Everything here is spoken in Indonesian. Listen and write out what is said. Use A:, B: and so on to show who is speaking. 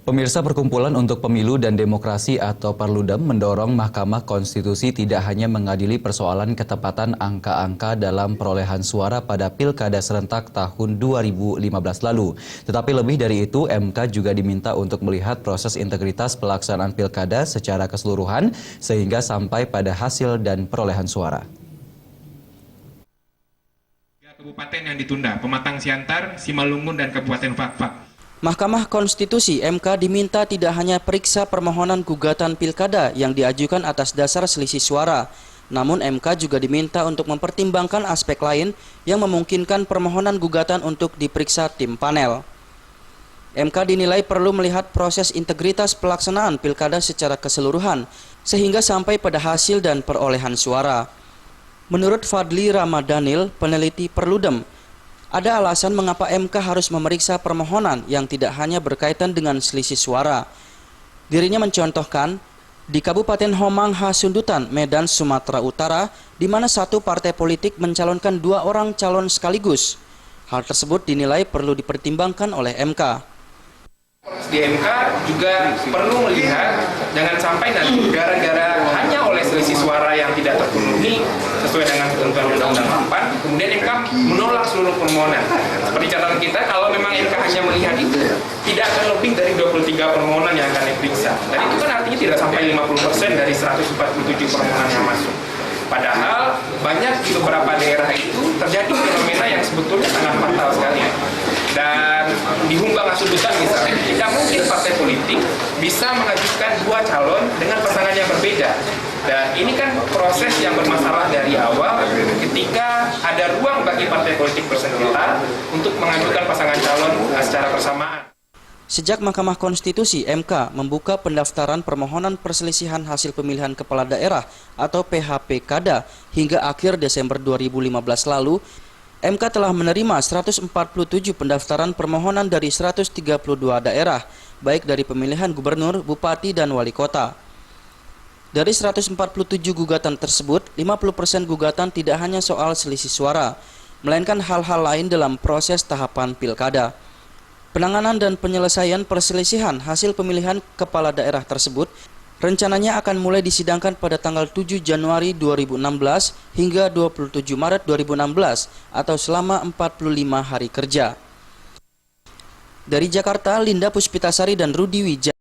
A: Pemirsa, Perkumpulan untuk Pemilu dan Demokrasi atau Perludem mendorong Mahkamah Konstitusi tidak hanya mengadili persoalan ketepatan angka-angka dalam perolehan suara pada Pilkada serentak tahun 2015 lalu. Tetapi lebih dari itu, MK juga diminta untuk melihat proses integritas pelaksanaan Pilkada secara keseluruhan sehingga sampai pada hasil dan perolehan suara.
B: Kabupaten yang ditunda, Pematang Siantar, Simalungun, dan Kabupaten Fakfak.
C: Mahkamah Konstitusi (MK) diminta tidak hanya periksa permohonan gugatan pilkada yang diajukan atas dasar selisih suara, namun MK juga diminta untuk mempertimbangkan aspek lain yang memungkinkan permohonan gugatan untuk diperiksa tim panel. MK dinilai perlu melihat proses integritas pelaksanaan pilkada secara keseluruhan, sehingga sampai pada hasil dan perolehan suara. Menurut Fadli Ramadhanil, peneliti Perludem, ada alasan mengapa MK harus memeriksa permohonan yang tidak hanya berkaitan dengan selisih suara. Dirinya mencontohkan, di Kabupaten Homang Hasundutan, Medan, Sumatera Utara, di mana satu partai politik mencalonkan 2 orang calon sekaligus. Hal tersebut dinilai perlu dipertimbangkan oleh MK.
B: Di MK juga perlu melihat, jangan sampai nanti gara-gara hanya oleh selisih suara yang tidak terpenuhi sesuai dengan ketentuan Undang-Undang 4, kemudian MK menolak seluruh permohonan. Seperti catatan kita, kalau memang MK hanya melihat itu, tidak akan lebih dari 23 permohonan yang akan diperiksa. Dan itu kan artinya tidak sampai 50% dari 147 permohonan yang masuk. Padahal banyak di beberapa daerah itu terjadi fenomena yang sebetulnya sangat fatal sekali. Dan di Humbang Hasundutan misalnya, tidak mungkin partai politik bisa mengajukan 2 calon dengan pasangan yang berbeda. Dan ini kan proses yang bermasalah dari awal ketika ada ruang bagi partai politik bersengketa untuk mengajukan pasangan calon secara bersamaan.
C: Sejak Mahkamah Konstitusi (MK) membuka pendaftaran permohonan perselisihan hasil pemilihan kepala daerah atau PHPKada hingga akhir Desember 2015 lalu, MK telah menerima 147 pendaftaran permohonan dari 132 daerah, baik dari pemilihan gubernur, bupati, dan wali kota. Dari 147 gugatan tersebut, 50% gugatan tidak hanya soal selisih suara, melainkan hal-hal lain dalam proses tahapan pilkada. Penanganan dan penyelesaian perselisihan hasil pemilihan kepala daerah tersebut rencananya akan mulai disidangkan pada tanggal 7 Januari 2016 hingga 27 Maret 2016 atau selama 45 hari kerja. Dari Jakarta, Linda Puspitasari dan Rudi Wijaya.